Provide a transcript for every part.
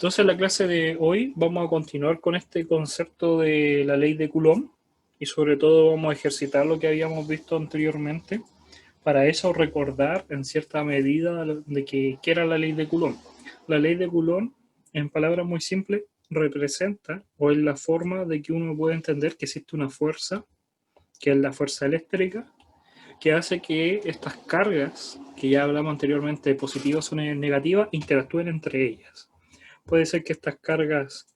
Entonces, en la clase de hoy vamos a continuar con este concepto de la ley de Coulomb y sobre todo vamos a ejercitar lo que habíamos visto anteriormente. Para eso recordar en cierta medida de qué era la ley de Coulomb. La ley de Coulomb, en palabras muy simples, representa o es la forma de que uno puede entender que existe una fuerza, que es la fuerza eléctrica, que hace que estas cargas, que ya hablamos anteriormente, positivas o negativas, interactúen entre ellas. Puede ser que estas cargas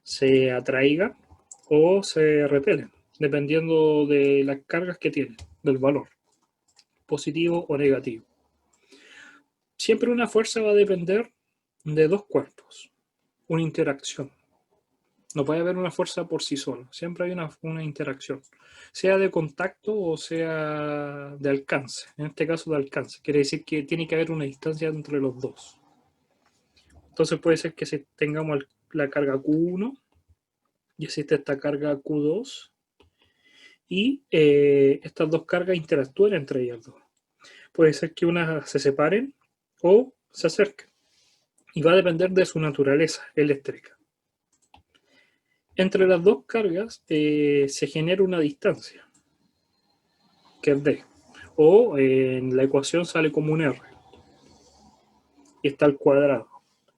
se atraigan o se repelen, dependiendo de las cargas que tienen, del valor, positivo o negativo. Siempre una fuerza va a depender de dos cuerpos, una interacción. No puede haber una fuerza por sí sola, siempre hay una interacción, sea de contacto o sea de alcance. En este caso de alcance, quiere decir que tiene que haber una distancia entre los dos. Entonces puede ser que si tengamos la carga Q1 y existe esta carga Q2 y estas dos cargas interactúen entre ellas dos. Puede ser que unas se separen o se acerquen y va a depender de su naturaleza eléctrica. Entre las dos cargas se genera una distancia, que es D, o en la ecuación sale como un R y está al cuadrado.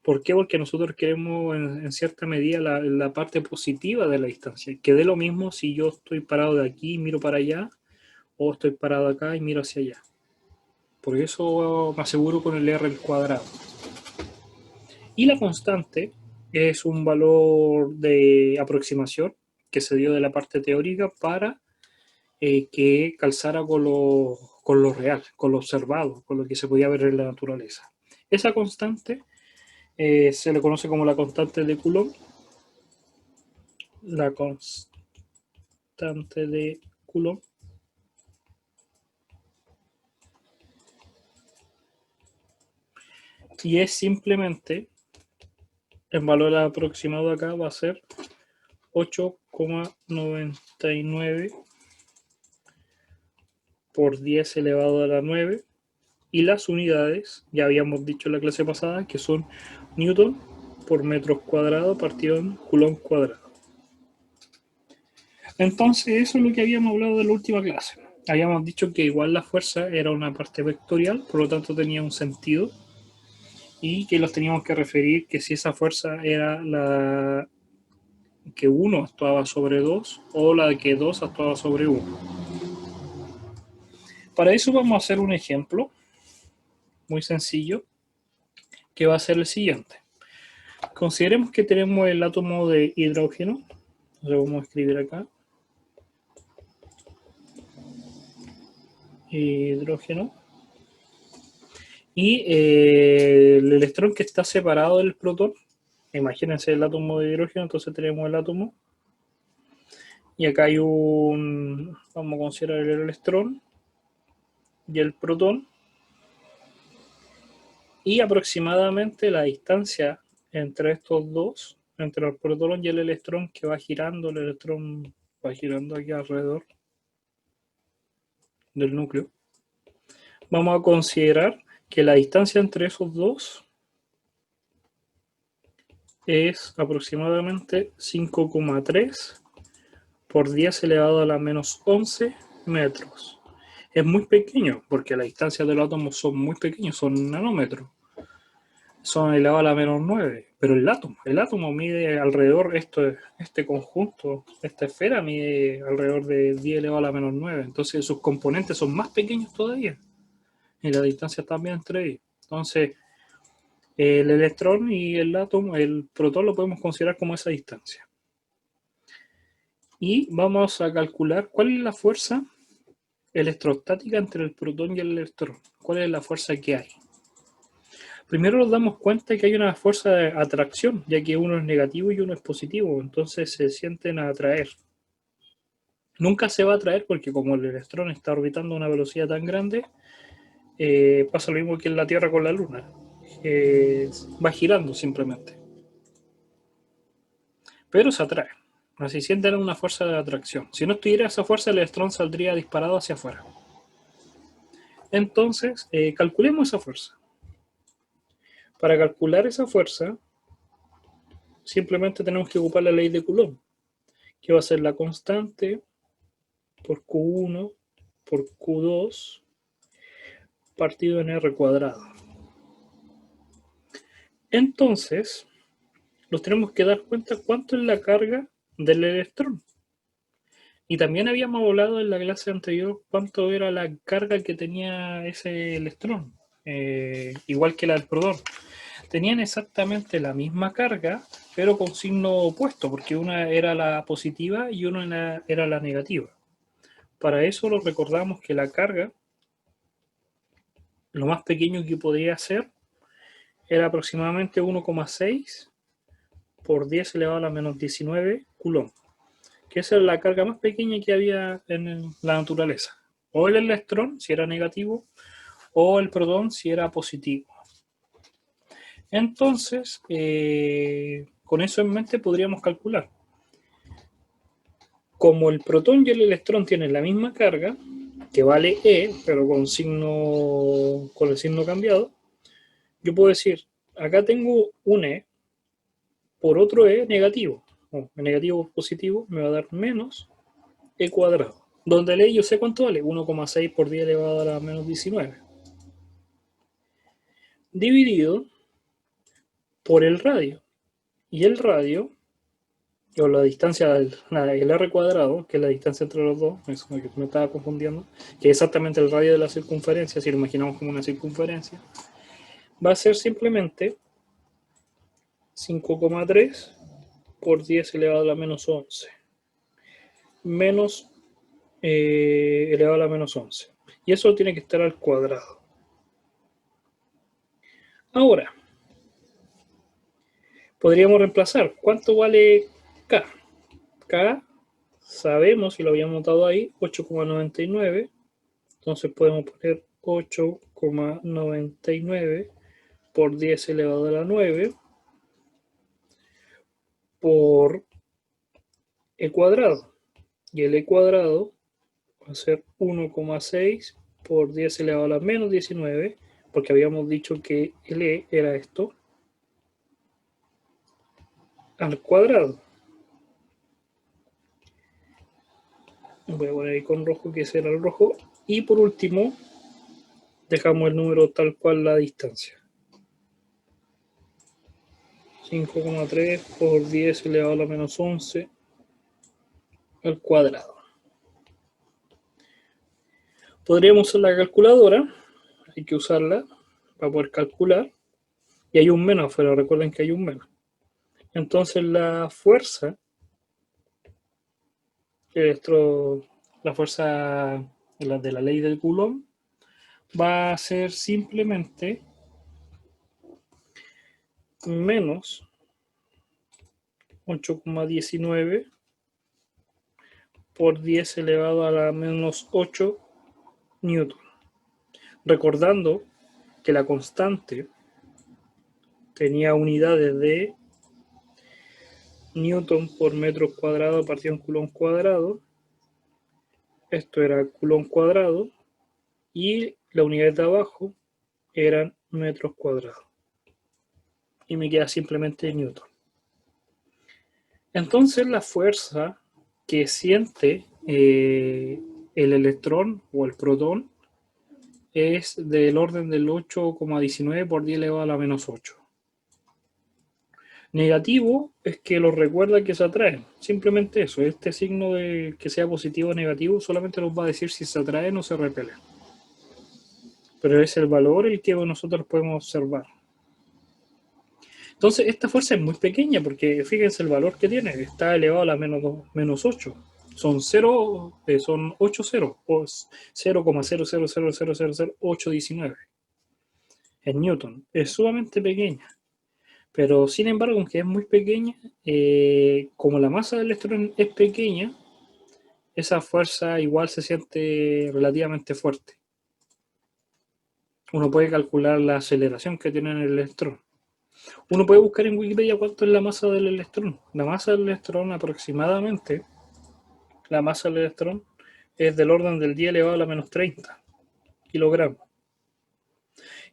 ¿Por qué? Porque nosotros queremos en cierta medida la parte positiva de la distancia, que dé lo mismo si yo estoy parado de aquí y miro para allá, o estoy parado acá y miro hacia allá. Por eso me aseguro con el R al cuadrado. Y la constante es un valor de aproximación que se dio de la parte teórica para que calzara con lo real, con lo observado, con lo que se podía ver en la naturaleza. Esa constante se le conoce como la constante de Coulomb. La constante de Coulomb. Y es simplemente, el valor aproximado acá va a ser 8,99 por 10 elevado a la 9. Y las unidades, ya habíamos dicho en la clase pasada, que son Newton por metros cuadrados partido en Coulomb cuadrado. Entonces, eso es lo que habíamos hablado de la última clase. Habíamos dicho que igual la fuerza era una parte vectorial, por lo tanto tenía un sentido, y que los teníamos que referir que si esa fuerza era la que 1 actuaba sobre 2 o la que 2 actuaba sobre 1. Para eso vamos a hacer un ejemplo muy sencillo, que va a ser el siguiente. Consideremos que tenemos el átomo de hidrógeno. Entonces vamos a escribir acá. Hidrógeno. Y el electrón que está separado del protón. Imagínense el átomo de hidrógeno. Entonces tenemos el átomo. Y acá hay un... Vamos a considerar el electrón. Y el protón. Y aproximadamente la distancia entre estos dos, entre el protón y el electrón que va girando, el electrón va girando aquí alrededor del núcleo. Vamos a considerar que la distancia entre esos dos es aproximadamente 5,3 por 10 elevado a la menos 11 metros. Es muy pequeño porque las distancias de los átomos son muy pequeños, son nanómetros. Son elevado a la menos 9, pero el átomo mide alrededor, este conjunto, esta esfera mide alrededor de 10 elevado a la menos 9, entonces sus componentes son más pequeños todavía y la distancia también entre ellos. Entonces el electrón y el átomo, el protón lo podemos considerar como esa distancia. Y vamos a calcular cuál es la fuerza electrostática entre el protón y el electrón, cuál es la fuerza que hay. Primero nos damos cuenta que hay una fuerza de atracción, ya que uno es negativo y uno es positivo, entonces se sienten a atraer. Nunca se va a atraer porque como el electrón está orbitando a una velocidad tan grande, pasa lo mismo que en la Tierra con la Luna. Va girando simplemente. Pero se atrae. Así sienten una fuerza de atracción. Si no estuviera esa fuerza, el electrón saldría disparado hacia afuera. Entonces, calculemos esa fuerza. Para calcular esa fuerza, simplemente tenemos que ocupar la ley de Coulomb, que va a ser la constante por Q1 por Q2 partido en R cuadrado. Entonces, nos tenemos que dar cuenta cuánto es la carga del electrón. Y también habíamos hablado en la clase anterior cuánto era la carga que tenía ese electrón, igual que la del proton. Tenían exactamente la misma carga, pero con signo opuesto, porque una era la positiva y una era la negativa. Para eso lo recordamos que la carga, lo más pequeño que podría ser, era aproximadamente 1,6 por 10 elevado a la menos 19 coulomb, que esa es la carga más pequeña que había en la naturaleza. O el electrón, si era negativo, o el protón, si era positivo. Entonces, con eso en mente podríamos calcular. Como el protón y el electrón tienen la misma carga, que vale E, pero con el signo cambiado, yo puedo decir, acá tengo un E por otro E negativo. Negativo positivo me va a dar menos E cuadrado. Donde el E yo sé cuánto vale, 1,6 por 10 elevado a la menos 19. Dividido por el radio. Y el radio, o la distancia del R cuadrado, que es la distancia entre los dos, eso que me estaba confundiendo, que es exactamente el radio de la circunferencia, si lo imaginamos como una circunferencia, va a ser simplemente 5,3 por 10 elevado a la menos 11, menos elevado a la menos 11. Y eso tiene que estar al cuadrado. Ahora, podríamos reemplazar. ¿Cuánto vale K? K, sabemos, y lo habíamos notado ahí, 8,99. Entonces podemos poner 8,99 por 10 elevado a la 9 por E cuadrado. Y el E cuadrado va a ser 1,6 por 10 elevado a la menos 19, porque habíamos dicho que el E era esto, al cuadrado. Voy a poner ahí con rojo, que será el rojo. Y por último, dejamos el número tal cual la distancia. 5,3 por 10 elevado a la menos 11 al cuadrado. Podríamos usar la calculadora, hay que usarla para poder calcular. Y hay un menos afuera, recuerden que hay un menos. Entonces la fuerza, la fuerza de la ley del Coulomb, va a ser simplemente menos 8,19 por 10 elevado a la menos 8 newton. Recordando que la constante tenía unidades de newton por metro cuadrado partido en coulomb cuadrado. Esto era coulomb cuadrado y la unidad de abajo eran metros cuadrados. Y me queda simplemente newton. Entonces la fuerza que siente el electrón o el protón es del orden del 8,19 por 10 elevado a la menos 8. Negativo es que los recuerda que se atraen. Simplemente eso. Este signo de que sea positivo o negativo solamente nos va a decir si se atraen o se repelen. Pero es el valor el que nosotros podemos observar. Entonces esta fuerza es muy pequeña porque fíjense el valor que tiene. Está elevado a la menos 8. Son 8 ceros. 0,000000819 en newton. Es sumamente pequeña. Pero sin embargo, aunque es muy pequeña, como la masa del electrón es pequeña, esa fuerza igual se siente relativamente fuerte. Uno puede calcular la aceleración que tiene el electrón. Uno puede buscar en Wikipedia cuánto es la masa del electrón. La masa del electrón aproximadamente, la masa del electrón es del orden del 10 elevado a la menos 30 kilogramos.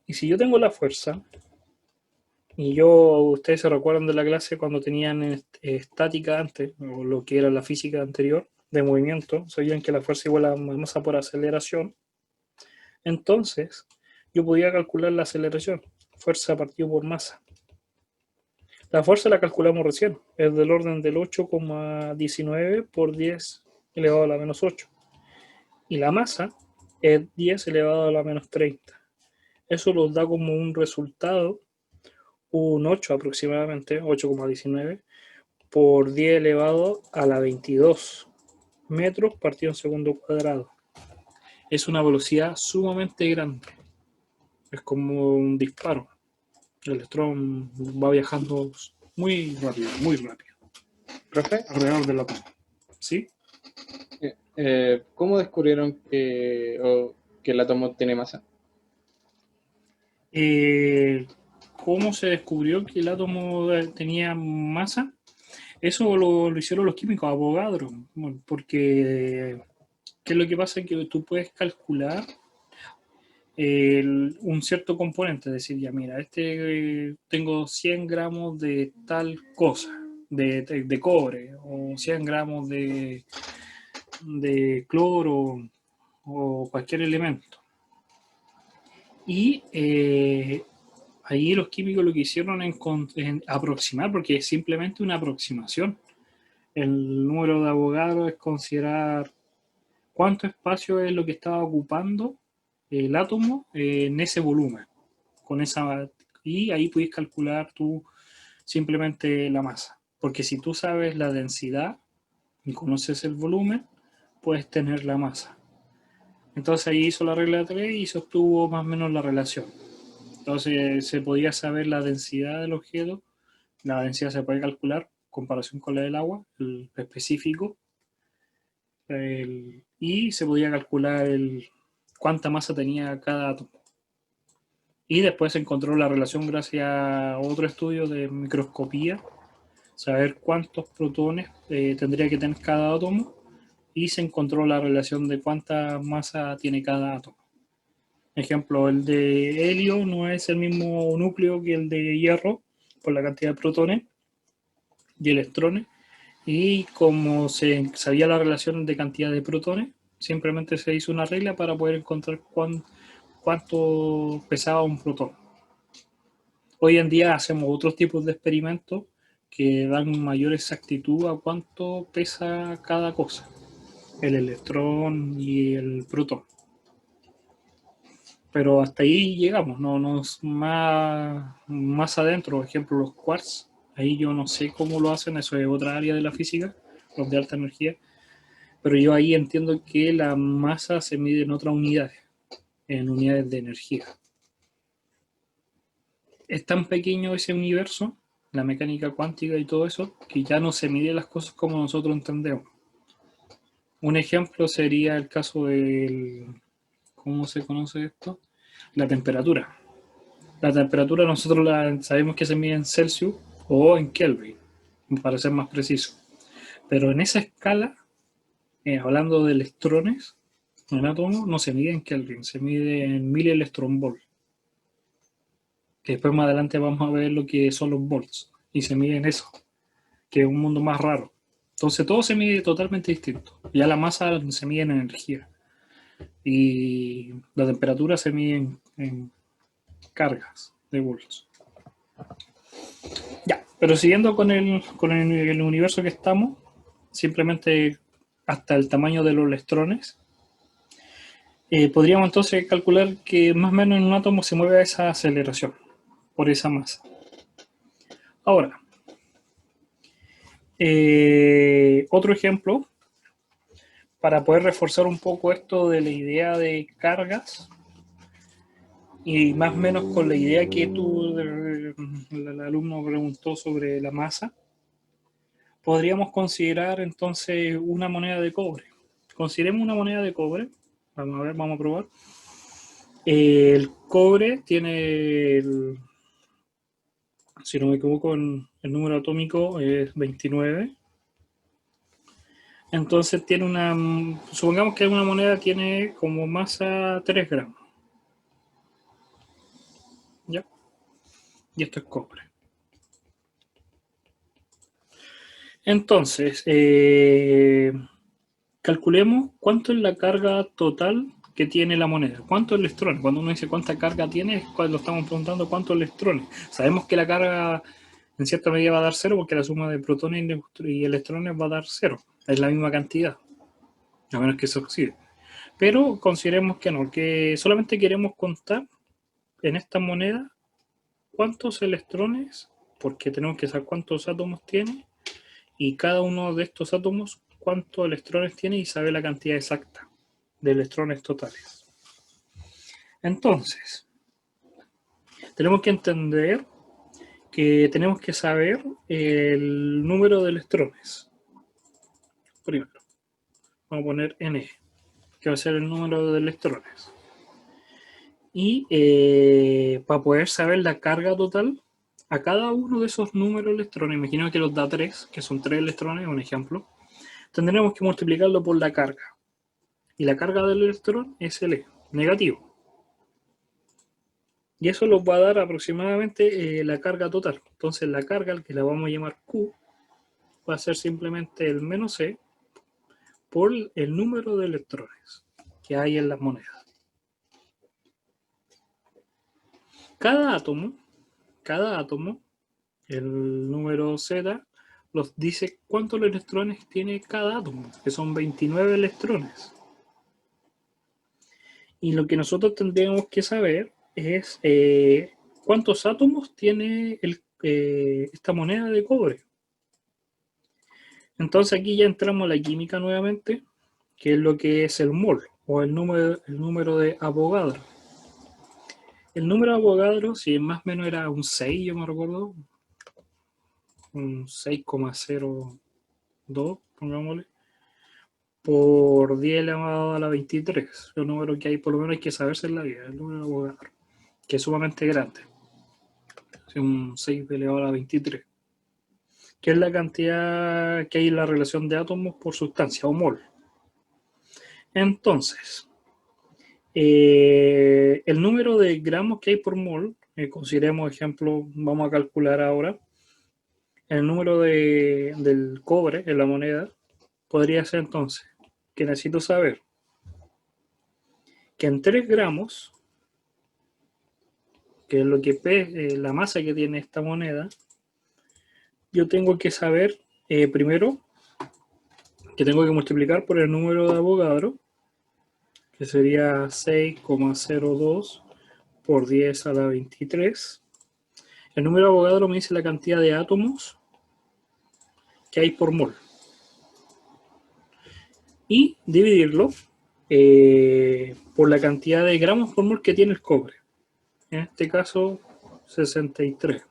Y si yo tengo la fuerza Y ustedes se recuerdan de la clase cuando tenían estática antes, o lo que era la física anterior, de movimiento, sabían que la fuerza igual a masa por aceleración. Entonces, yo podía calcular la aceleración, fuerza partido por masa. La fuerza la calculamos recién, es del orden del 8,19 por 10 elevado a la menos 8. Y la masa es 10 elevado a la menos 30. Eso nos da como un resultado, un 8 aproximadamente, 8,19 por 10 elevado a la 22 metros partido en segundo cuadrado. Es una velocidad sumamente grande. Es como un disparo. El electrón va viajando muy rápido, muy rápido. Profe, Alrededor del átomo. ¿Sí? ¿cómo descubrieron que el átomo tiene masa? Eh, ¿Cómo se descubrió que el átomo tenía masa? Eso lo hicieron los químicos, Avogadro, porque ¿qué es lo que pasa? Que tú puedes calcular un cierto componente, es decir, ya mira, tengo 100 gramos de tal cosa, de cobre, o 100 gramos de cloro, o cualquier elemento. Y ahí los químicos lo que hicieron en aproximar, porque es simplemente una aproximación. El número de Avogadro es considerar cuánto espacio es lo que estaba ocupando el átomo en ese volumen. Con esa, y ahí puedes calcular tú simplemente la masa. Porque si tú sabes la densidad y conoces el volumen, puedes tener la masa. Entonces ahí hizo la regla de 3 y sostuvo más o menos la relación. Entonces se podía saber la densidad del objeto, la densidad se puede calcular en comparación con la del agua, el específico, y se podía calcular cuánta masa tenía cada átomo. Y después se encontró la relación gracias a otro estudio de microscopía, saber cuántos protones tendría que tener cada átomo, y se encontró la relación de cuánta masa tiene cada átomo. Ejemplo, el de helio no es el mismo núcleo que el de hierro por la cantidad de protones y electrones, y como se sabía la relación de cantidad de protones, simplemente se hizo una regla para poder encontrar cuánto pesaba un protón. Hoy en día hacemos otros tipos de experimentos que dan mayor exactitud a cuánto pesa cada cosa, el electrón y el protón. Pero hasta ahí llegamos, no nos más adentro, por ejemplo, los quarks, ahí yo no sé cómo lo hacen, eso es otra área de la física, los de alta energía, pero yo ahí entiendo que la masa se mide en otras unidades, en unidades de energía. Es tan pequeño ese universo, la mecánica cuántica y todo eso, que ya no se mide las cosas como nosotros entendemos. Un ejemplo sería el caso del, ¿cómo se conoce esto? La temperatura. La temperatura nosotros sabemos que se mide en Celsius o en Kelvin, para ser más preciso. Pero en esa escala, hablando de electrones, en átomo no se mide en Kelvin, se mide en 1000 electronvolt. Que después más adelante vamos a ver lo que son los volts. Y se mide en eso, que es un mundo más raro. Entonces todo se mide totalmente distinto. Ya la masa se mide en energía. Y la temperatura se mide en cargas de volts. Ya, pero siguiendo con el universo que estamos, simplemente hasta el tamaño de los electrones, podríamos entonces calcular que más o menos en un átomo se mueve a esa aceleración, por esa masa. Ahora, otro ejemplo, para poder reforzar un poco esto de la idea de cargas, y más o menos con la idea que el alumno preguntó sobre la masa, podríamos considerar entonces una moneda de cobre. Consideremos una moneda de cobre. Vamos a ver, vamos a probar. El cobre tiene, si no me equivoco, el número atómico es 29. Entonces tiene supongamos que una moneda tiene como masa 3 gramos. ¿Ya? y esto es cobre. Entonces, calculemos cuánto es la carga total que tiene la moneda. ¿Cuántos electrones? Cuando uno dice cuánta carga tiene, es cuando estamos preguntando cuántos electrones. Sabemos que la carga en cierta medida va a dar cero porque la suma de protones y electrones va a dar cero. Es la misma cantidad, a menos que se oxide. Pero consideremos que no, que solamente queremos contar en esta moneda cuántos electrones, porque tenemos que saber cuántos átomos tiene, y cada uno de estos átomos cuántos electrones tiene y saber la cantidad exacta de electrones totales. Entonces, tenemos que entender que tenemos que saber el número de electrones. Primero, vamos a poner N, que va a ser el número de electrones. Y para poder saber la carga total, a cada uno de esos números de electrones, imagino que los da 3, que son 3 electrones, un ejemplo, tendremos que multiplicarlo por la carga. Y la carga del electrón es el E, negativo. Y eso nos va a dar aproximadamente la carga total. Entonces la carga, que la vamos a llamar Q, va a ser simplemente el menos E por el número de electrones que hay en las monedas. Cada átomo, el número Z, nos dice cuántos electrones tiene cada átomo, que son 29 electrones. Y lo que nosotros tendríamos que saber es cuántos átomos tiene esta moneda de cobre. Entonces aquí ya entramos a la química nuevamente, que es lo que es el mol, o el número de Avogadro. El número de Avogadro, si más o menos era un 6, yo me recuerdo, un 6,02, pongámosle, por 10 elevado a la 23. Es un número que hay, por lo menos hay que saberse en la vida, el número de Avogadro, que es sumamente grande. Es un 6 elevado a la 23, que es la cantidad que hay en la relación de átomos por sustancia, o mol. Entonces, el número de gramos que hay por mol, consideremos ejemplo, vamos a calcular ahora, el número del cobre en la moneda, podría ser entonces, que necesito saber que en 3 gramos, que es lo que la masa que tiene esta moneda, yo tengo que saber primero que tengo que multiplicar por el número de Avogadro, que sería 6,02 por 10 a la 23. El número de Avogadro me dice la cantidad de átomos que hay por mol. Y dividirlo por la cantidad de gramos por mol que tiene el cobre. En este caso, 63.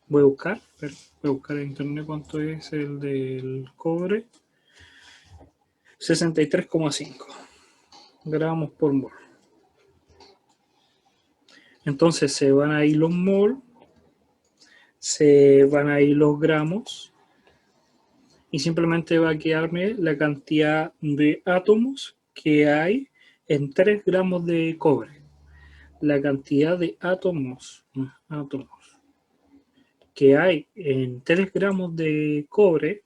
Voy a buscar en internet cuánto es el del cobre. 63,5 gramos por mol. Entonces se van a ir los mol, se van a ir los gramos y simplemente va a quedarme la cantidad de átomos que hay en 3 gramos de cobre. La cantidad de átomos que hay en 3 gramos de cobre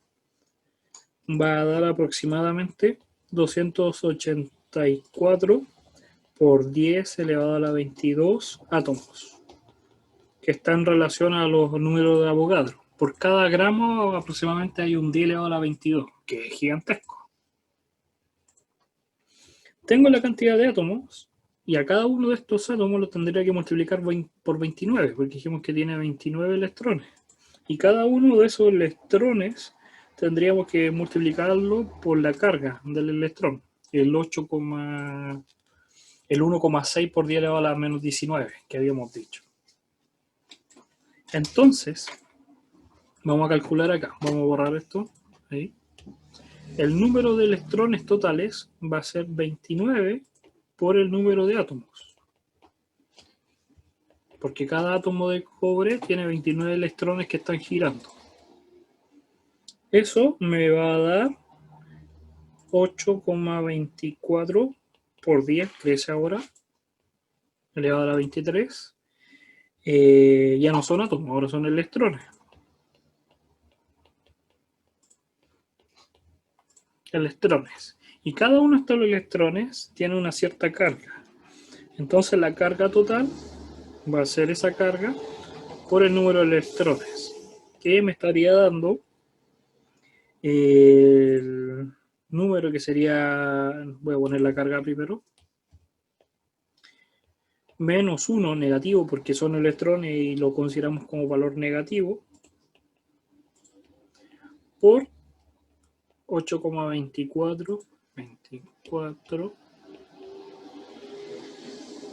va a dar aproximadamente 284 por 10 elevado a la 22 átomos, que está en relación a los números de Avogadro. Por cada gramo aproximadamente hay un 10 elevado a la 22, que es gigantesco. Tengo la cantidad de átomos y a cada uno de estos átomos lo tendría que multiplicar por 29, porque dijimos que tiene 29 electrones. Y cada uno de esos electrones tendríamos que multiplicarlo por la carga del electrón, el 1,6 por 10 elevado a la menos 19 que habíamos dicho. Entonces, vamos a calcular acá, vamos a borrar esto, ahí. El número de electrones totales va a ser 29 por el número de átomos, porque cada átomo de cobre tiene 29 electrones que están girando. Eso me va a dar 8,24 por 10, crece ahora, elevado a la 23, ya no son átomos, ahora son electrones. Electrones. Y cada uno de estos electrones tiene una cierta carga. Entonces la carga total va a ser esa carga por el número de electrones, que me estaría dando el número que sería, voy a poner la carga primero, menos 1 negativo porque son electrones y lo consideramos como valor negativo, por 8,24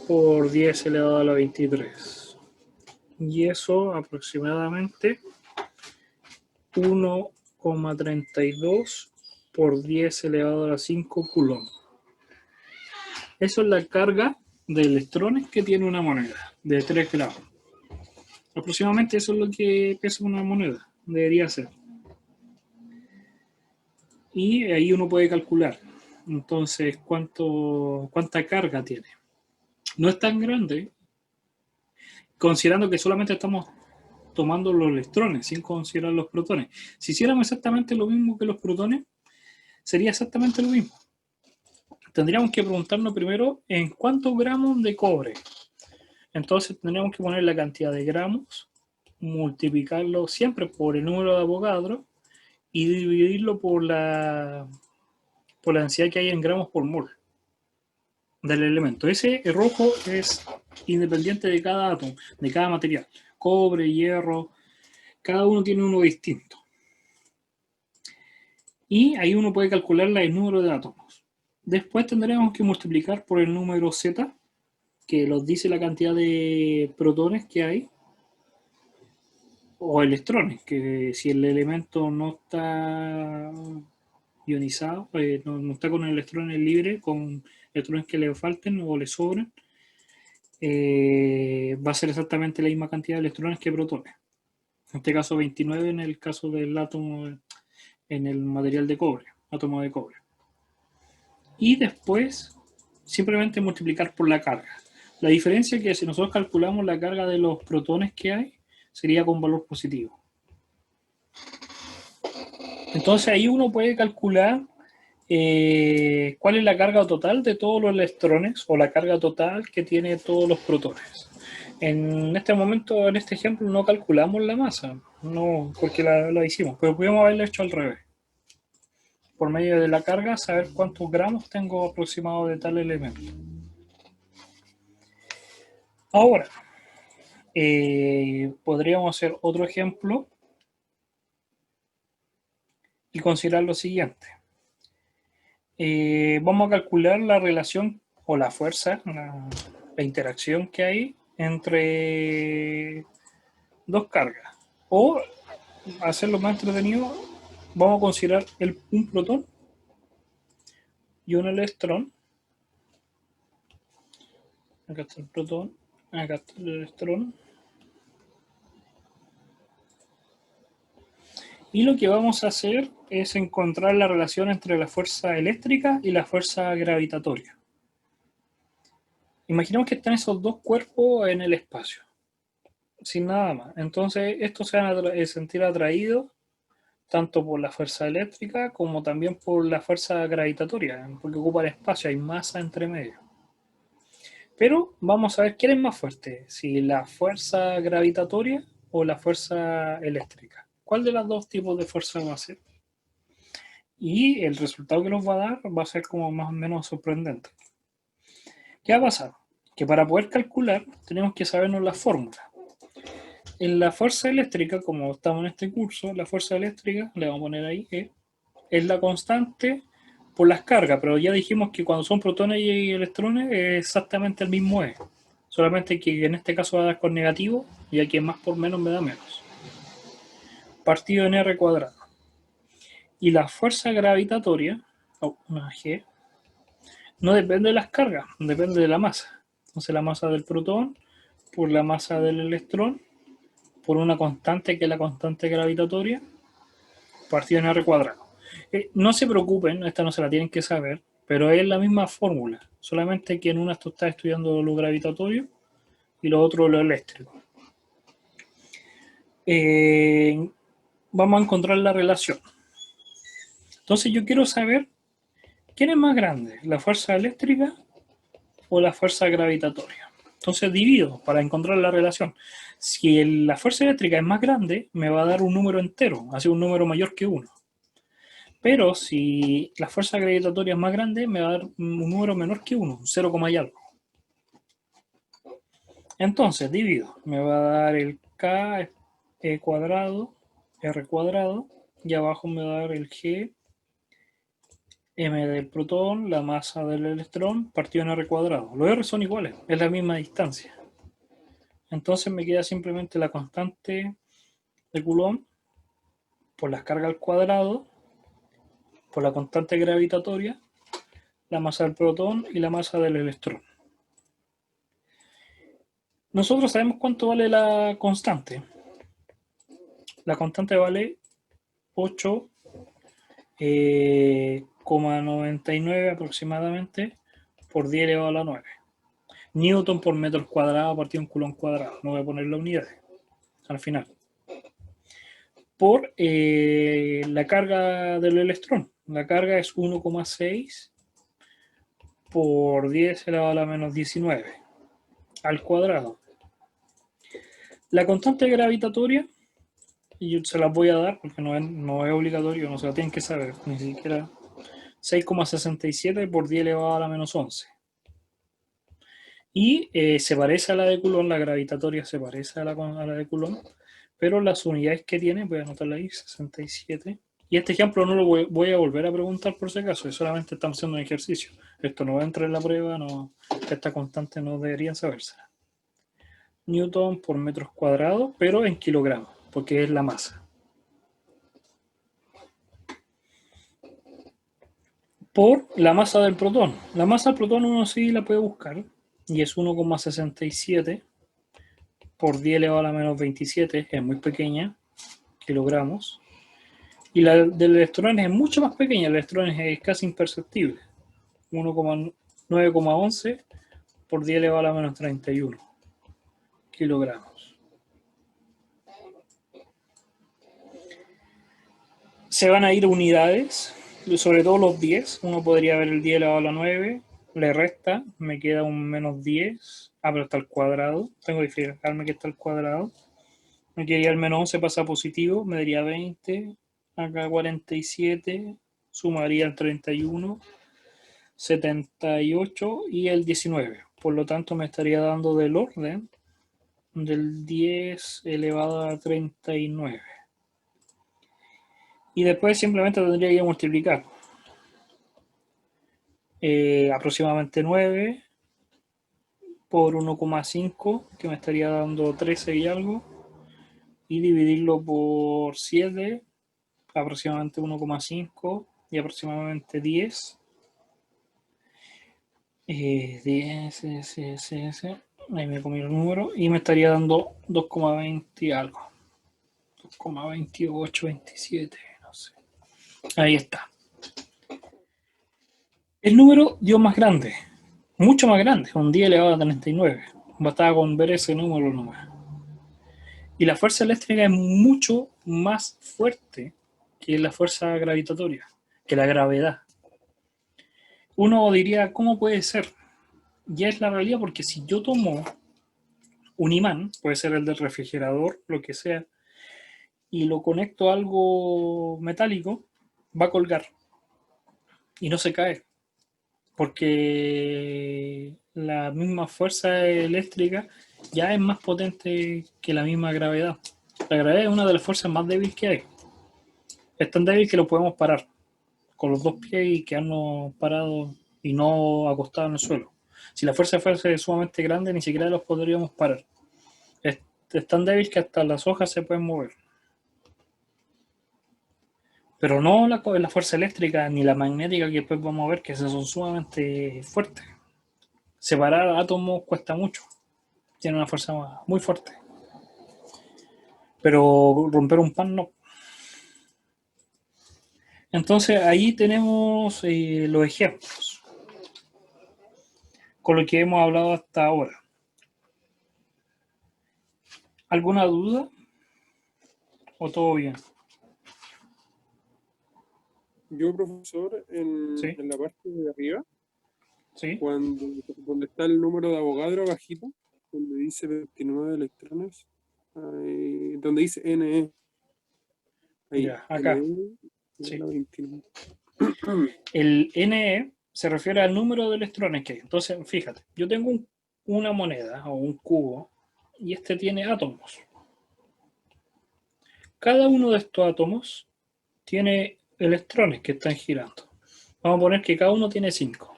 por 10 elevado a la 23. Y eso aproximadamente 1,32 por 10 elevado a la 5 coulomb. Eso es la carga de electrones que tiene una moneda de 3 gramos. Aproximadamente eso es lo que pesa una moneda, debería ser. Y ahí uno puede calcular, entonces, cuánta carga tiene. No es tan grande, considerando que solamente estamos tomando los electrones, sin considerar los protones. Si hiciéramos exactamente lo mismo que los protones, sería exactamente lo mismo. Tendríamos que preguntarnos primero en cuántos gramos de cobre. Entonces tendríamos que poner la cantidad de gramos, multiplicarlo siempre por el número de Avogadro y dividirlo por la densidad que hay en gramos por mol del elemento. Ese rojo es independiente de cada átomo, de cada material. Cobre, hierro, cada uno tiene uno distinto. Y ahí uno puede calcular el número de átomos. Después tendremos que multiplicar por el número Z, que nos dice la cantidad de protones que hay, o electrones, que si el elemento no está ionizado, no está con electrones libres, con electrones que le falten o le sobren, va a ser exactamente la misma cantidad de electrones que protones. En este caso 29 en el caso del átomo en el material de cobre, átomo de cobre. Y después simplemente multiplicar por la carga. La diferencia es que si nosotros calculamos la carga de los protones que hay, sería con valor positivo. Entonces ahí uno puede calcular cuál es la carga total de todos los electrones o la carga total que tiene todos los protones. En este momento, en este ejemplo, no calculamos la masa, no porque la hicimos, pero podemos haberlo hecho al revés. Por medio de la carga, saber cuántos gramos tengo aproximado de tal elemento. Ahora, podríamos hacer otro ejemplo y considerar lo siguiente. Vamos a calcular la relación o la fuerza, la interacción que hay entre dos cargas. O, hacerlo más entretenido, vamos a considerar un protón y un electrón. Acá está el protón, acá está el electrón. Y lo que vamos a hacer es encontrar la relación entre la fuerza eléctrica y la fuerza gravitatoria. Imaginemos que están esos dos cuerpos en el espacio, sin nada más. Entonces, estos se van a sentir atraídos tanto por la fuerza eléctrica como también por la fuerza gravitatoria, porque ocupa el espacio, hay masa entre medio. Pero vamos a ver quién es más fuerte, si la fuerza gravitatoria o la fuerza eléctrica. ¿Cuál de los dos tipos de fuerza va a ser? Y el resultado que nos va a dar va a ser como más o menos sorprendente. ¿Qué va a pasar? Que para poder calcular tenemos que sabernos la fórmula. En la fuerza eléctrica, como estamos en este curso, la fuerza eléctrica, le vamos a poner ahí, es la constante por las cargas, pero ya dijimos que cuando son protones y electrones es exactamente el mismo E. Solamente que en este caso va a dar con negativo, ya que más por menos me da menos. Partido en R cuadrado. Y la fuerza gravitatoria, una G, no depende de las cargas, depende de la masa. Entonces la masa del protón por la masa del electrón por una constante que es la constante gravitatoria partido en R cuadrado. No se preocupen, esta no se la tienen que saber, pero es la misma fórmula, solamente que en una tú estás estudiando lo gravitatorio y lo otro lo eléctrico. vamos a encontrar la relación. Entonces yo quiero saber quién es más grande, la fuerza eléctrica o la fuerza gravitatoria. Entonces divido para encontrar la relación. Si la fuerza eléctrica es más grande, me va a dar un número entero, así un número mayor que 1. Pero si la fuerza gravitatoria es más grande, me va a dar un número menor que 1, 0, y algo. Entonces divido, me va a dar el K cuadrado, R cuadrado, y abajo me va a dar el G, M del protón, la masa del electrón, partido en R cuadrado. Los R son iguales, es la misma distancia. Entonces me queda simplemente la constante de Coulomb por las cargas al cuadrado, por la constante gravitatoria, la masa del protón y la masa del electrón. Nosotros sabemos cuánto vale la constante. La constante vale 8,99 aproximadamente por 10 elevado a la 9. Newton por metros cuadrados partido en Coulomb cuadrado. No voy a poner las unidades al final. Por la carga del electrón. La carga es 1,6 por 10 elevado a la menos 19 al cuadrado. La constante gravitatoria, y yo se las voy a dar porque no es obligatorio, no se la tienen que saber, ni siquiera 6,67 por 10 elevado a la menos 11. Y se parece a la de Coulomb, la gravitatoria se parece a la de Coulomb, pero las unidades que tiene, voy a anotarla ahí, 67. Y este ejemplo no lo voy a volver a preguntar por si acaso, solamente estamos haciendo un ejercicio. Esto no va a entrar en la prueba, no, esta constante no deberían saberse. Newton por metros cuadrados, pero en kilogramos, porque es la masa. Por la masa del protón. La masa del protón uno sí la puede buscar, y es 1,67 por 10 elevado a la menos 27, es muy pequeña, kilogramos. Y la del electrón es mucho más pequeña, el electrón es casi imperceptible, 9,11 por 10 elevado a la menos 31 kilogramos. Se van a ir unidades, sobre todo los 10, uno podría ver el 10 elevado a la 9, le resta, me queda un menos 10, pero está al cuadrado, tengo que fijarme que está al cuadrado, me quedaría el menos 11 pasa positivo, me daría 20, acá 47, sumaría el 31, 78 y el 19. Por lo tanto, me estaría dando del orden del 10 elevado a 39. Y después simplemente tendría que multiplicar aproximadamente 9 por 1,5, que me estaría dando 13 y algo, y dividirlo por 7, aproximadamente 1,5 y aproximadamente 10. 10, ahí me comí el número y me estaría dando 2,20 algo, 2,28, 27, no sé. Ahí está. El número dio más grande, mucho más grande, un 10 elevado a 39. Bastaba con ver ese número nomás. Y la fuerza eléctrica es mucho más fuerte que la fuerza gravitatoria, que la gravedad. Uno diría, ¿cómo puede ser? Ya es la realidad porque si yo tomo un imán, puede ser el del refrigerador, lo que sea, y lo conecto a algo metálico, va a colgar y no se cae, porque la misma fuerza eléctrica ya es más potente que la misma gravedad. La gravedad es una de las fuerzas más débiles que hay. Es tan débil que lo podemos parar con los dos pies y quedarnos parados y no acostados en el suelo. Si la fuerza fuese sumamente grande, ni siquiera los podríamos parar. Es tan débil que hasta las hojas se pueden mover. Pero no la fuerza eléctrica ni la magnética, que después vamos a ver que son sumamente fuertes. Separar átomos cuesta mucho, tiene una fuerza muy fuerte. Pero romper un pan no. Entonces ahí tenemos los ejemplos con lo que hemos hablado hasta ahora. ¿Alguna duda? ¿O todo bien? Yo, profesor, Sí, en la parte de arriba, sí. donde está el número de Avogadro abajito, donde dice 29 electrones, donde dice NE, ahí, Ya, acá. NE, Sí. la 29. El Ne se refiere al número de electrones que hay. Entonces, fíjate, yo tengo una moneda o un cubo y este tiene átomos. Cada uno de estos átomos tiene electrones que están girando. Vamos a poner que cada uno tiene 5.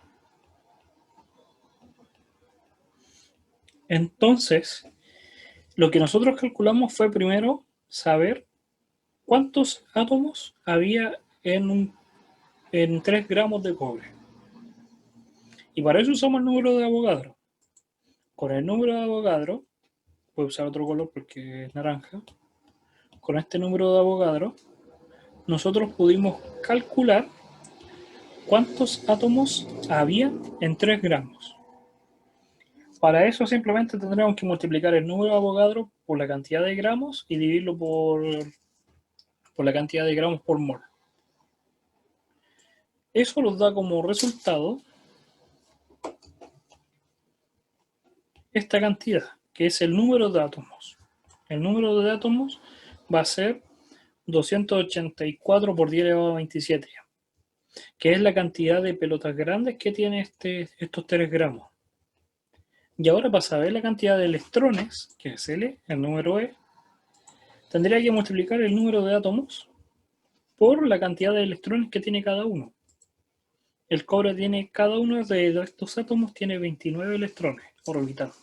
Entonces, lo que nosotros calculamos fue primero saber cuántos átomos había en 3 gramos de cobre. Y para eso usamos el número de Avogadro. Con el número de Avogadro, voy a usar otro color porque es naranja. Con este número de Avogadro, nosotros pudimos calcular cuántos átomos había en 3 gramos. Para eso simplemente tendremos que multiplicar el número de Avogadro por la cantidad de gramos y dividirlo por la cantidad de gramos por mol. Eso nos da como resultado esta cantidad, que es el número de átomos. El número de átomos va a ser 284 por 10 elevado a 27, que es la cantidad de pelotas grandes que tiene estos 3 gramos. Y ahora para saber la cantidad de electrones, que es L, el número E, tendría que multiplicar el número de átomos por la cantidad de electrones que tiene cada uno. El cobre tiene, cada uno de estos átomos tiene 29 electrones orbitando.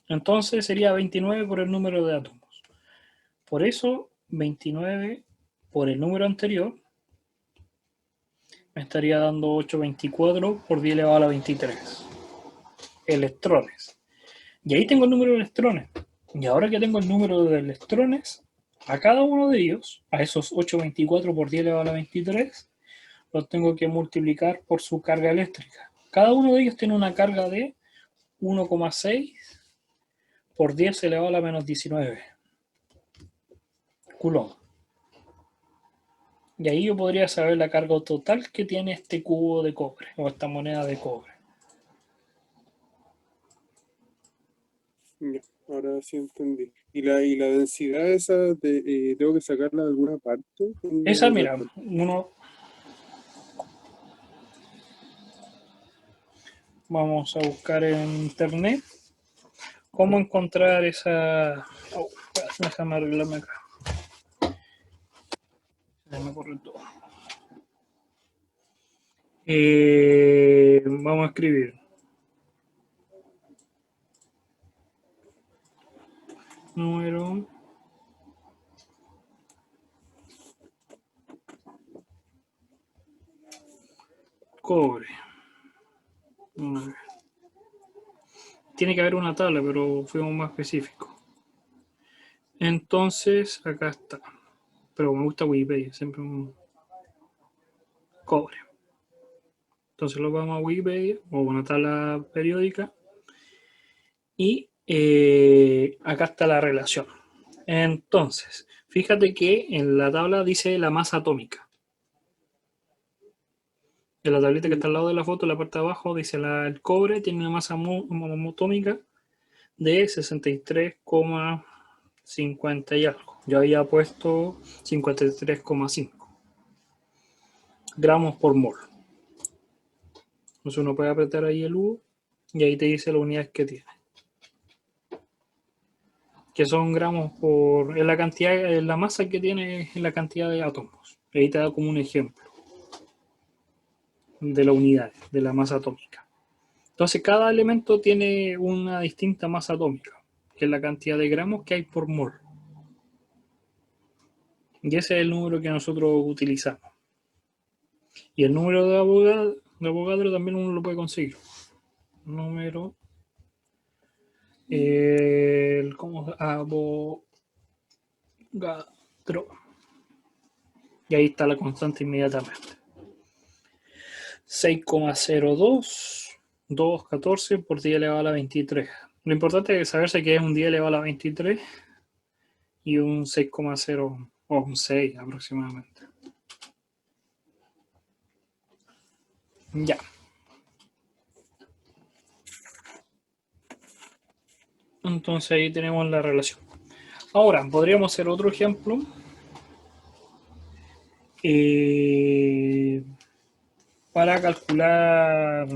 Entonces sería 29 por el número de átomos. Por eso, 29 por el número anterior me estaría dando 824 por 10 elevado a la 23 electrones. Y ahí tengo el número de electrones. Y ahora que tengo el número de electrones, a cada uno de ellos, a esos 824 por 10 elevado a la 23, los tengo que multiplicar por su carga eléctrica. Cada uno de ellos tiene una carga de 1,6 por 10 elevado a la menos 19 coulomb. Y ahí yo podría saber la carga total que tiene este cubo de cobre o esta moneda de cobre. Ya, ahora sí entendí. Y la densidad esa, ¿tengo que sacarla de alguna parte? Esa, mira, vamos a buscar en internet cómo encontrar esa. Oh, déjame arreglarme acá. Déjame correr todo. Vamos a escribir número cobre. Tiene que haber una tabla, pero fuimos más específicos. Entonces, acá está. Pero me gusta Wikipedia, siempre un cobre. Entonces lo vamos a Wikipedia o una tabla periódica y acá está la relación. Entonces, fíjate que en la tabla dice la masa atómica. En la tablita que está al lado de la foto, en la parte de abajo, dice el cobre tiene una masa atómica de 63,50 y algo. Yo había puesto 53,5 gramos por mol. Entonces uno puede apretar ahí el U y ahí te dice la unidad que tiene. Que son gramos por la cantidad, la masa que tiene en la cantidad de átomos. Ahí te da como un ejemplo de la unidad, de la masa atómica. Entonces cada elemento tiene una distinta masa atómica, que es la cantidad de gramos que hay por mol. Y ese es el número que nosotros utilizamos. Y el número de Avogadro también uno lo puede conseguir. Número ¿cómo? Avogadro. Y ahí está la constante inmediatamente. 6,02214 por 10 elevado a la 23. Lo importante es saberse que es un 10 elevado a la 23 y un 6,0 o un 6 aproximadamente. Ya. Entonces ahí tenemos la relación. Ahora, podríamos hacer otro ejemplo. Para calcular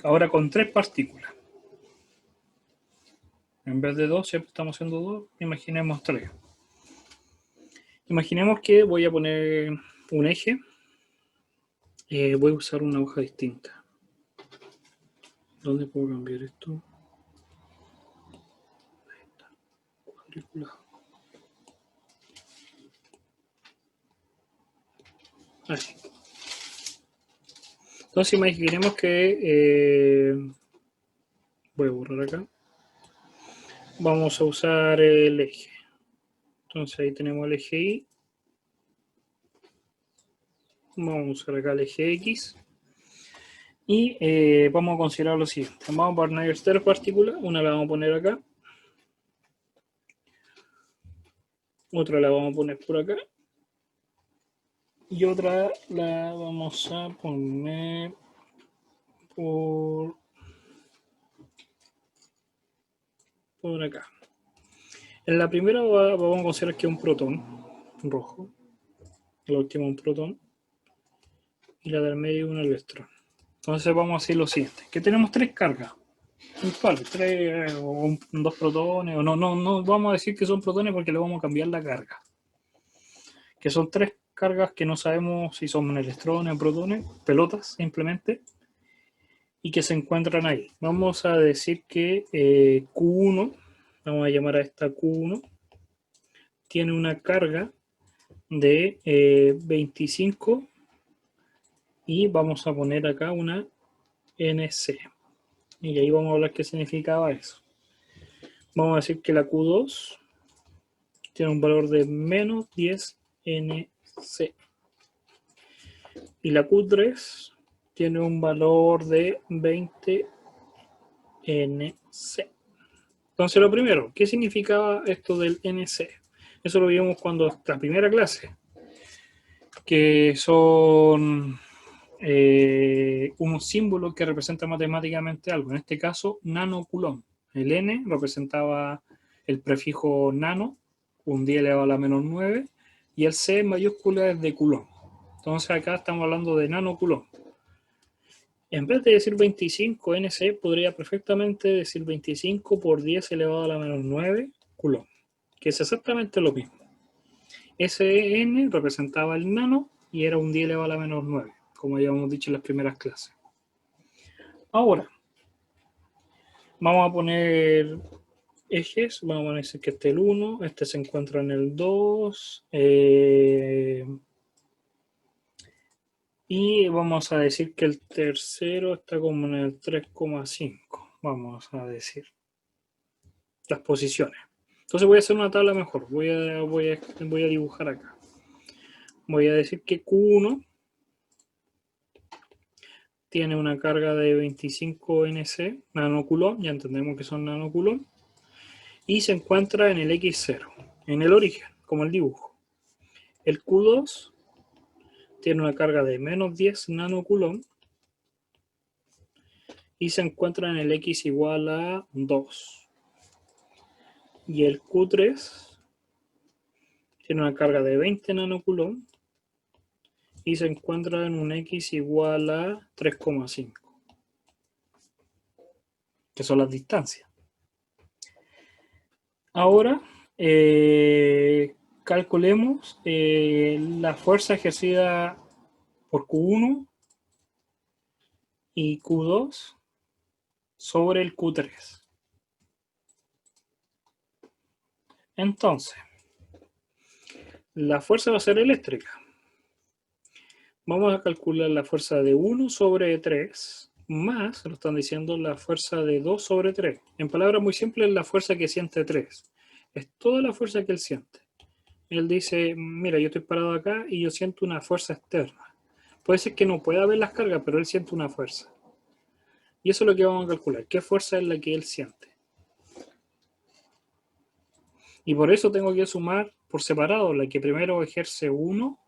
ahora con 3 partículas. En vez de 2, siempre estamos haciendo 2, imaginemos 3. Imaginemos que voy a poner un eje. Voy a usar una hoja distinta. ¿Dónde puedo cambiar esto? Ahí está. Cuadrícula. Así. Entonces imaginemos que voy a borrar acá. Vamos a usar el eje. Entonces ahí tenemos el eje Y. Vamos a usar acá el eje X. Y vamos a considerar lo siguiente. Vamos a poner 3 partículas. Una la vamos a poner acá. Otra la vamos a poner por acá. Y otra la vamos a poner por acá. En la primera vamos a considerar que es un protón rojo. La última un protón. Y la del medio un electrón. Entonces vamos a hacer lo siguiente. Que tenemos 3 cargas. ¿Cuáles? 3 o 2 protones. O no vamos a decir que son protones porque le vamos a cambiar la carga. Que son 3 cargas que no sabemos si son electrones o protones, pelotas simplemente, y que se encuentran ahí. Vamos a decir que Q1, vamos a llamar a esta Q1, tiene una carga de 25 y vamos a poner acá una NC. Y ahí vamos a hablar qué significaba eso. Vamos a decir que la Q2 tiene un valor de menos 10 NC. Y la Q3 tiene un valor de 20 NC. Entonces lo primero, ¿qué significaba esto del NC? Eso lo vimos cuando la primera clase, que son unos símbolos que representan matemáticamente algo. En este caso, nanocoulomb. El N representaba el prefijo nano, un 10 elevado a la menos 9, y el C en mayúscula es de Coulomb. Entonces acá estamos hablando de nanocoulomb. En vez de decir 25 NC, podría perfectamente decir 25 por 10 elevado a la menos 9 Coulomb, que es exactamente lo mismo. SN representaba el nano y era un 10 elevado a la menos 9, como ya hemos dicho en las primeras clases. Ahora, vamos a poner ejes, vamos a decir que este es el 1, este se encuentra en el 2, y vamos a decir que el tercero está como en el 3,5, vamos a decir las posiciones. Entonces voy a hacer una tabla mejor, voy a dibujar acá. Voy a decir que Q1 tiene una carga de 25 NC, nanocoulomb, ya entendemos que son nanocoulomb, y se encuentra en el X0, en el origen, como el dibujo. El Q2 tiene una carga de menos 10 nanocoulomb y se encuentra en el X igual a 2. Y el Q3 tiene una carga de 20 nanocoulomb y se encuentra en un X igual a 3,5, que son las distancias. Ahora calculemos la fuerza ejercida por Q1 y Q2 sobre el Q3. Entonces, la fuerza va a ser eléctrica. Vamos a calcular la fuerza de 1 sobre 3 más, lo están diciendo, la fuerza de 2 sobre 3. En palabras muy simples, la fuerza que siente 3. Es toda la fuerza que él siente. Él dice, mira, yo estoy parado acá y yo siento una fuerza externa. Puede ser que no pueda ver las cargas, pero él siente una fuerza. Y eso es lo que vamos a calcular. ¿Qué fuerza es la que él siente? Y por eso tengo que sumar por separado la que primero ejerce 1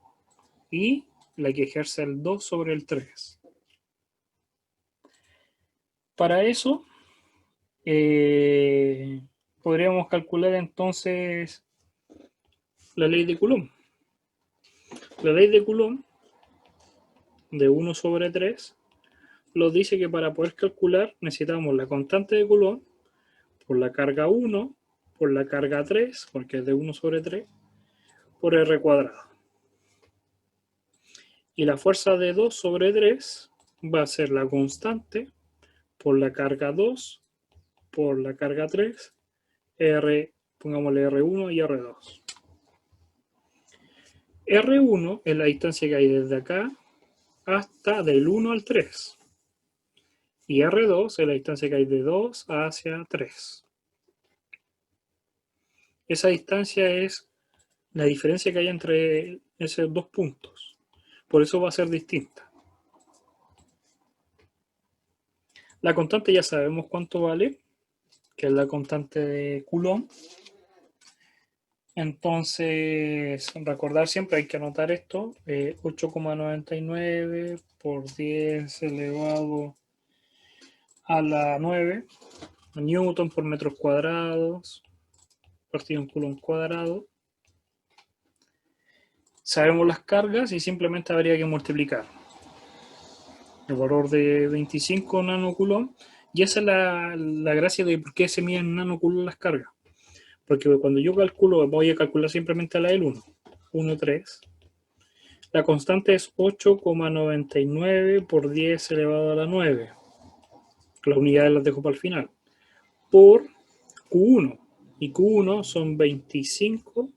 y la que ejerce el 2 sobre el 3. Para eso, podríamos calcular entonces la ley de Coulomb. La ley de Coulomb de 1 sobre 3 nos dice que para poder calcular necesitamos la constante de Coulomb por la carga 1, por la carga 3, porque es de 1 sobre 3, por R cuadrado. Y la fuerza de 2 sobre 3 va a ser la constante por la carga 2, por la carga 3, pongámosle R1 y R2. R1 es la distancia que hay desde acá hasta del 1 al 3. Y R2 es la distancia que hay de 2 hacia 3. Esa distancia es la diferencia que hay entre esos dos puntos. Por eso va a ser distinta. La constante ya sabemos cuánto vale, que es la constante de Coulomb. Entonces, recordar siempre, hay que anotar esto, 8,99 por 10 elevado a la 9 newton por metros cuadrados, partido en Coulomb cuadrado. Sabemos las cargas y simplemente habría que multiplicar el valor de 25 nanocoulomb, y esa es la gracia de por qué se miden nanocoulomb las cargas. Porque cuando yo calculo, voy a calcular simplemente la del 1, 3. La constante es 8,99 por 10 elevado a la 9. Las unidades las dejo para el final. Por Q1. Y Q1 son 25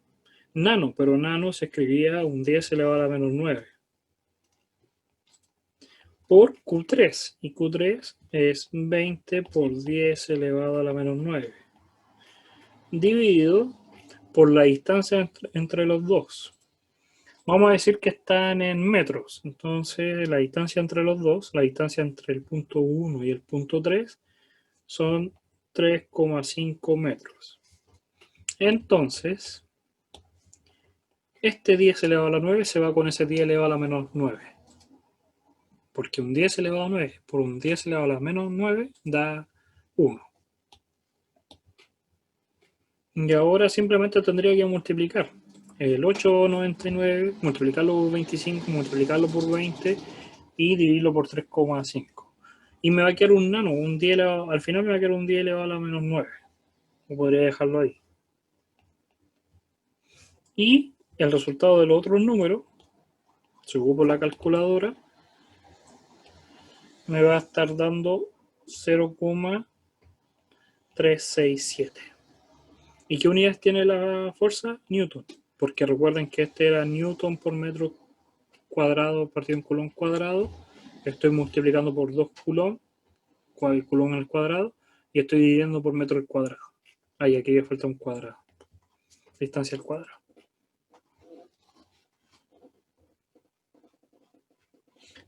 nano, pero nano se escribía un 10 elevado a la menos 9. Por Q3. Y Q3 es 20 por 10 elevado a la menos 9. Dividido por la distancia entre los dos. Vamos a decir que están en metros. Entonces, la distancia entre los dos, la distancia entre el punto 1 y el punto 3, son 3,5 metros. Entonces, este 10 elevado a la 9 se va con ese 10 elevado a la menos 9. Porque un 10 elevado a 9 por un 10 elevado a la menos 9 da 1. Y ahora simplemente tendría que multiplicar el 8,99, multiplicarlo por 25, multiplicarlo por 20 y dividirlo por 3,5. Y me va a quedar un nano, un 10 elevado, al final me va a quedar un 10 elevado a la menos 9. O podría dejarlo ahí. Y el resultado del otro número, si ocupo la calculadora, me va a estar dando 0,367. ¿Y qué unidades tiene la fuerza? Newton. Porque recuerden que este era Newton por metro cuadrado partido en Coulomb cuadrado. Estoy multiplicando por 2 Coulomb, Coulomb al cuadrado, y estoy dividiendo por metro al cuadrado. Ahí, aquí ya falta un cuadrado. Distancia al cuadrado.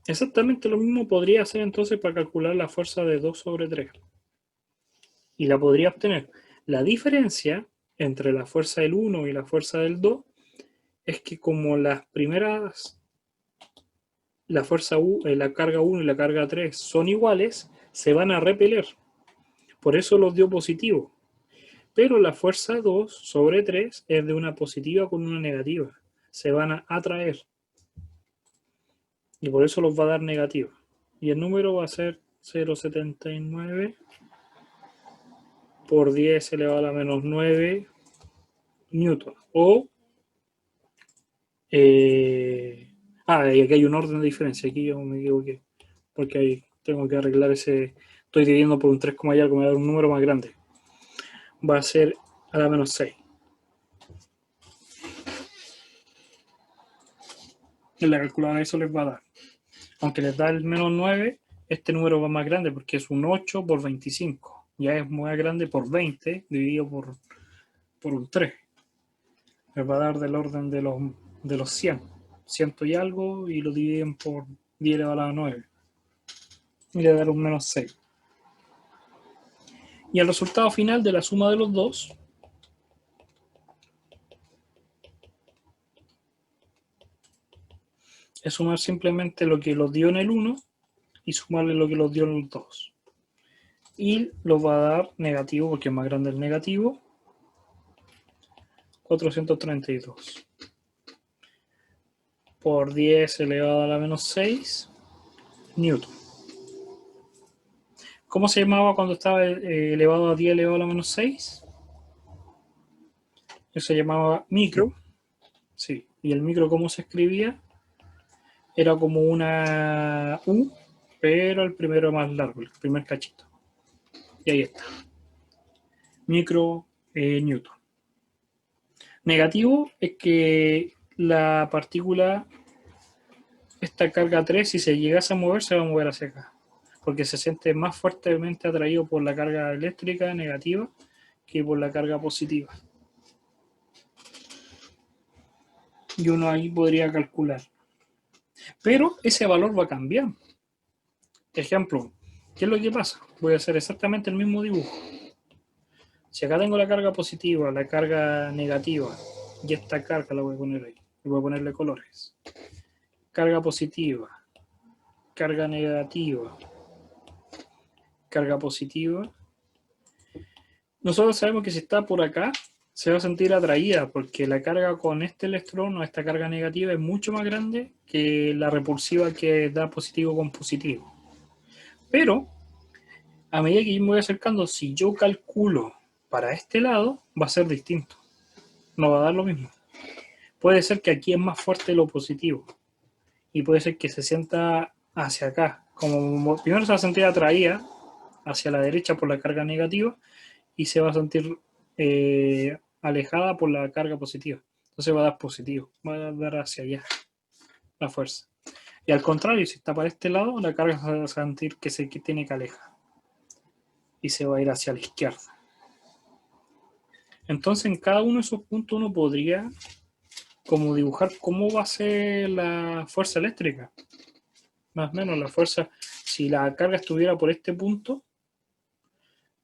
Exactamente lo mismo podría hacer entonces para calcular la fuerza de 2 sobre 3. Y la podría obtener. La diferencia entre la fuerza del 1 y la fuerza del 2 es que como las primeras, la fuerza la carga 1 y la carga 3 son iguales, se van a repeler. Por eso los dio positivo. Pero la fuerza 2 sobre 3 es de una positiva con una negativa. Se van a atraer. Y por eso los va a dar negativa. Y el número va a ser 0,79 por 10 elevado a la menos 9 newton. O... y aquí hay un orden de diferencia. Aquí yo me equivoqué. Porque ahí tengo que arreglar ese... Estoy dividiendo por un 3, y algo, me va a dar un número más grande. Va a ser a la menos 6. En la calculadora eso les va a dar. Aunque les da el menos 9, este número va más grande porque es un 8 por 25. Ya es más grande por 20 dividido por un 3. Les va a dar del orden de los 100. 100 y algo, y lo dividen por 10 elevado a la 9. Y le da un menos 6. Y el resultado final de la suma de los dos es sumar simplemente lo que los dio en el 1 y sumarle lo que los dio en el 2. Y los va a dar negativo, porque es más grande el negativo, 432 por 10 elevado a la menos 6 newton. ¿Cómo se llamaba cuando estaba elevado a 10 elevado a la menos 6? Eso se llamaba micro. Sí. ¿Y el micro cómo se escribía? Era como una U, pero el primero más largo, el primer cachito. Y ahí está. Micro newton. Negativo es que la partícula, esta carga 3, si se llegase a mover, se va a mover hacia acá. Porque se siente más fuertemente atraído por la carga eléctrica negativa que por la carga positiva. Y uno ahí podría calcular. Pero ese valor va a cambiar. Ejemplo, ¿qué es lo que pasa? Voy a hacer exactamente el mismo dibujo. Si acá tengo la carga positiva, la carga negativa, y esta carga la voy a poner ahí. Y voy a ponerle colores. Carga positiva, carga negativa, carga positiva. Nosotros sabemos que si está por acá, se va a sentir atraída, porque la carga con este electrón o esta carga negativa es mucho más grande que la repulsiva que da positivo con positivo. Pero, a medida que yo me voy acercando, si yo calculo para este lado, va a ser distinto. No va a dar lo mismo. Puede ser que aquí es más fuerte lo positivo. Y puede ser que se sienta hacia acá. Como primero se va a sentir atraída hacia la derecha por la carga negativa y se va a sentir alejada por la carga positiva. Entonces va a dar positivo. Va a dar hacia allá la fuerza. Y al contrario, si está para este lado, la carga se va a sentir que se tiene que alejar. Y se va a ir hacia la izquierda. Entonces en cada uno de esos puntos uno podría como dibujar cómo va a ser la fuerza eléctrica. Más o menos la fuerza, si la carga estuviera por este punto,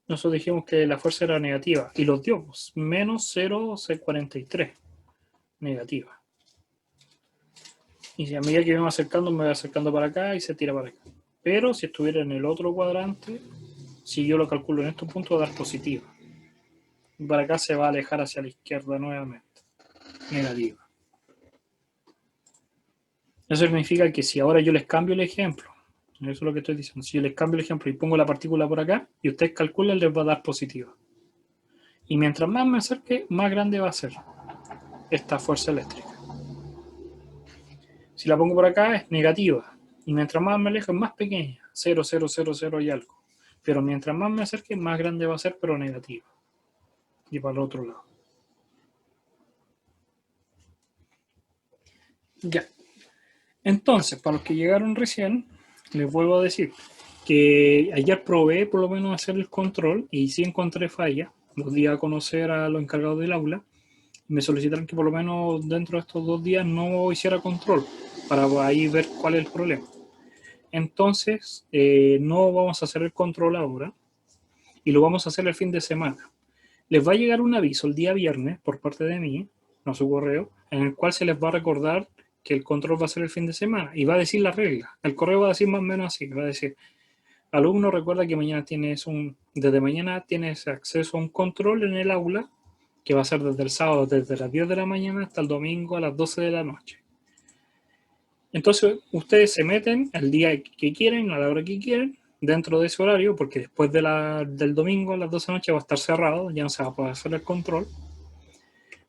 nosotros dijimos que la fuerza era negativa. Y los dio, pues, menos 0,43 negativa. Y si a medida que me va acercando, me va acercando para acá y se tira para acá. Pero si estuviera en el otro cuadrante, si yo lo calculo en estos puntos, va a dar positiva. Y para acá se va a alejar hacia la izquierda nuevamente. Negativa. Eso significa que si ahora yo les cambio el ejemplo, eso es lo que estoy diciendo, si yo les cambio el ejemplo y pongo la partícula por acá, y ustedes calculan, les va a dar positiva. Y mientras más me acerque, más grande va a ser esta fuerza eléctrica. Si la pongo por acá, es negativa. Y mientras más me alejo, es más pequeña, 0,000 y algo. Pero mientras más me acerque, más grande va a ser, pero negativa. Y para el otro lado. Ya. Entonces, para los que llegaron recién, les vuelvo a decir que ayer probé por lo menos hacer el control y sí encontré falla. Los di a conocer a los encargados del aula. Me solicitaron que por lo menos dentro de estos 2 días no hiciera control para ahí ver cuál es el problema. Entonces, no vamos a hacer el control ahora y lo vamos a hacer el fin de semana. Les va a llegar un aviso el día viernes por parte de mí, no su correo, en el cual se les va a recordar que el control va a ser el fin de semana y va a decir la regla. El correo va a decir más o menos así, va a decir: alumno, recuerda que mañana desde mañana tienes acceso a un control en el aula que va a ser desde el sábado, desde las 10 de la mañana hasta el domingo a las 12 de la noche. Entonces, ustedes se meten el día que quieren, a la hora que quieren, dentro de ese horario, porque después del domingo a las 12 de la noche va a estar cerrado, ya no se va a poder hacer el control.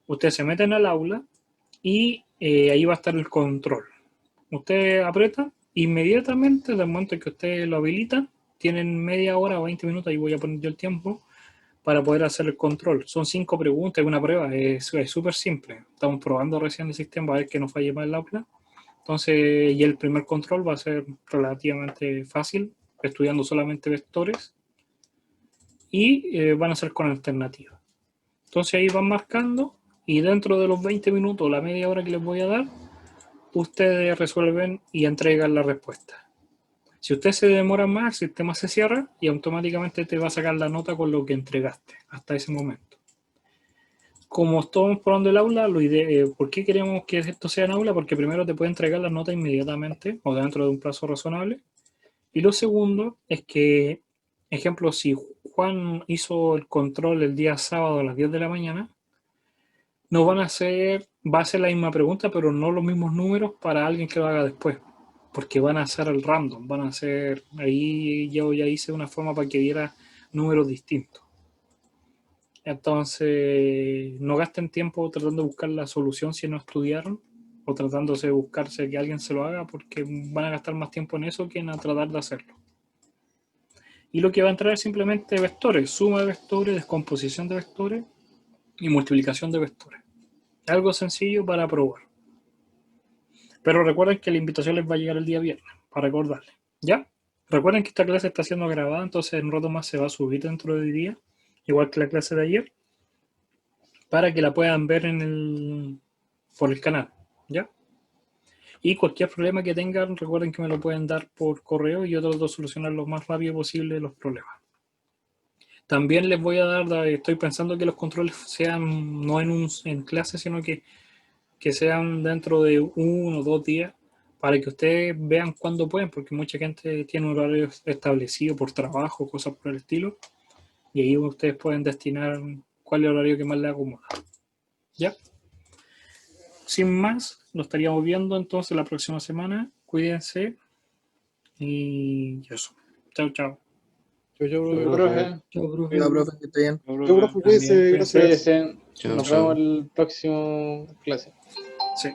Ustedes se meten al aula y ahí va a estar el control. Ustedes apretan, inmediatamente, desde el momento en que ustedes lo habilitan, tienen media hora o 20 minutos, ahí voy a poner yo el tiempo, para poder hacer el control. Son 5 preguntas, es una prueba, es súper simple. Estamos probando recién el sistema, a ver que no falle más el aula. Entonces, y el primer control va a ser relativamente fácil, estudiando solamente vectores, y van a ser con alternativa. Entonces ahí van marcando, y dentro de los 20 minutos, la media hora que les voy a dar, ustedes resuelven y entregan la respuesta. Si usted se demora más, el sistema se cierra y automáticamente te va a sacar la nota con lo que entregaste hasta ese momento. Como estamos probando el aula, ¿por qué queremos que esto sea en aula? Porque primero te puede entregar la nota inmediatamente o dentro de un plazo razonable. Y lo segundo es que, ejemplo, si Juan hizo el control el día sábado a las 10 de la mañana, va a hacer la misma pregunta, pero no los mismos números para alguien que lo haga después. Porque van a hacer el random, ahí yo ya hice una forma para que diera números distintos. Entonces, no gasten tiempo tratando de buscar la solución si no estudiaron, o tratándose de buscarse que alguien se lo haga, porque van a gastar más tiempo en eso que en tratar de hacerlo. Y lo que va a entrar es simplemente vectores, suma de vectores, descomposición de vectores y multiplicación de vectores. Algo sencillo para probar. Pero recuerden que la invitación les va a llegar el día viernes, para recordarles. ¿Ya? Recuerden que esta clase está siendo grabada, entonces en un rato más se va a subir dentro del día, igual que la clase de ayer, para que la puedan ver por el canal. ¿Ya? Y cualquier problema que tengan, recuerden que me lo pueden dar por correo y yo trato de solucionar lo más rápido posible los problemas. También les voy a dar, estoy pensando que los controles sean no en clase, sino que sean dentro de 1 o 2 días, para que ustedes vean cuándo pueden, porque mucha gente tiene un horario establecido por trabajo, cosas por el estilo, y ahí ustedes pueden destinar cuál es el horario que más les acomoda. ¿Ya? Sin más, lo estaríamos viendo entonces la próxima semana. Cuídense y eso. Chao, chao. Chau, profe. Chao, profe. Ya, profe, que esté bien. Yo, profe, cuídese, También, gracias. Cuídense. Chao, Nos chao. vemos en el próximo clase. Sí.